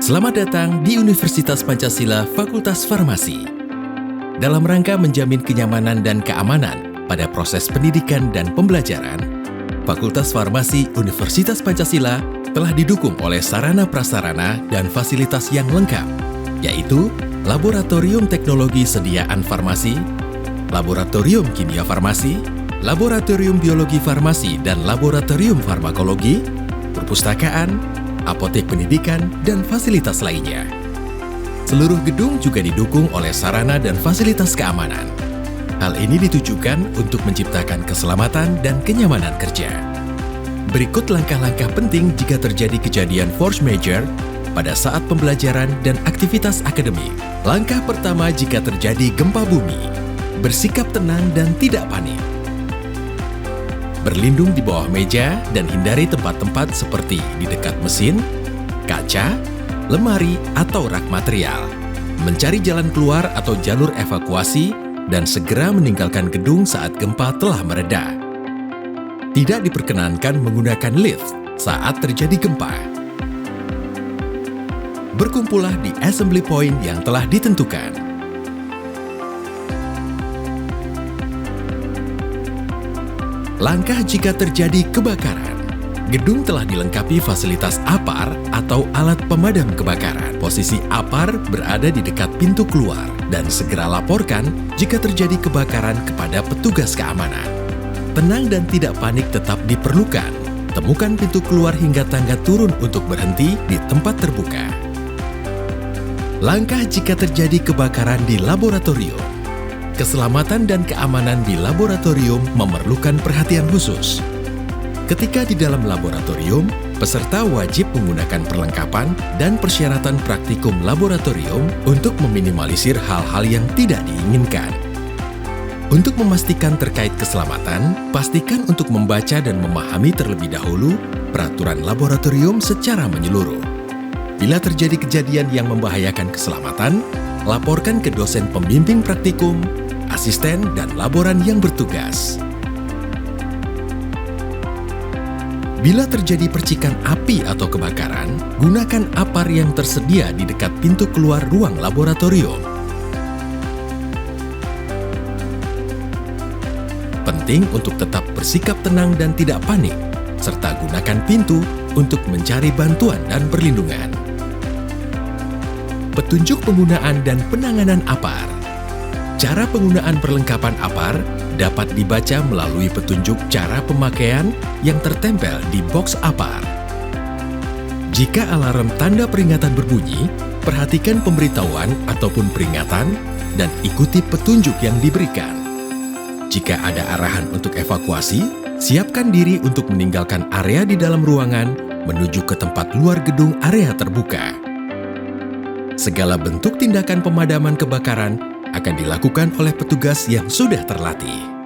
Selamat datang di Universitas Pancasila Fakultas Farmasi. Dalam rangka menjamin kenyamanan dan keamanan pada proses pendidikan dan pembelajaran, Fakultas Farmasi Universitas Pancasila telah didukung oleh sarana prasarana dan fasilitas yang lengkap, yaitu Laboratorium Teknologi Sediaan Farmasi, Laboratorium Kimia Farmasi, Laboratorium Biologi Farmasi dan Laboratorium Farmakologi, perpustakaan, apotek pendidikan, dan fasilitas lainnya. Seluruh gedung juga didukung oleh sarana dan fasilitas keamanan. Hal ini ditujukan untuk menciptakan keselamatan dan kenyamanan kerja. Berikut langkah-langkah penting jika terjadi kejadian force majeure pada saat pembelajaran dan aktivitas akademik. Langkah pertama jika terjadi gempa bumi, bersikap tenang dan tidak panik. Berlindung di bawah meja dan hindari tempat-tempat seperti di dekat mesin, kaca, lemari, atau rak material. Mencari jalan keluar atau jalur evakuasi dan segera meninggalkan gedung saat gempa telah mereda. Tidak diperkenankan menggunakan lift saat terjadi gempa. Berkumpullah di assembly point yang telah ditentukan. Langkah jika terjadi kebakaran. Gedung telah dilengkapi fasilitas APAR atau alat pemadam kebakaran. Posisi APAR berada di dekat pintu keluar dan segera laporkan jika terjadi kebakaran kepada petugas keamanan. Tenang dan tidak panik tetap diperlukan. Temukan pintu keluar hingga tangga turun untuk berhenti di tempat terbuka. Langkah jika terjadi kebakaran di laboratorium. Keselamatan dan keamanan di laboratorium memerlukan perhatian khusus. Ketika di dalam laboratorium, peserta wajib menggunakan perlengkapan dan persyaratan praktikum laboratorium untuk meminimalisir hal-hal yang tidak diinginkan. Untuk memastikan terkait keselamatan, pastikan untuk membaca dan memahami terlebih dahulu peraturan laboratorium secara menyeluruh. Bila terjadi kejadian yang membahayakan keselamatan, laporkan ke dosen pembimbing praktikum, asisten, dan laboran yang bertugas. Bila terjadi percikan api atau kebakaran, gunakan APAR yang tersedia di dekat pintu keluar ruang laboratorium. Penting untuk tetap bersikap tenang dan tidak panik, serta gunakan pintu untuk mencari bantuan dan perlindungan. Petunjuk penggunaan dan penanganan APAR. Cara penggunaan perlengkapan APAR dapat dibaca melalui petunjuk cara pemakaian yang tertempel di box APAR. Jika alarm tanda peringatan berbunyi, perhatikan pemberitahuan ataupun peringatan dan ikuti petunjuk yang diberikan. Jika ada arahan untuk evakuasi, siapkan diri untuk meninggalkan area di dalam ruangan menuju ke tempat luar gedung area terbuka. Segala bentuk tindakan pemadaman kebakaran akan dilakukan oleh petugas yang sudah terlatih.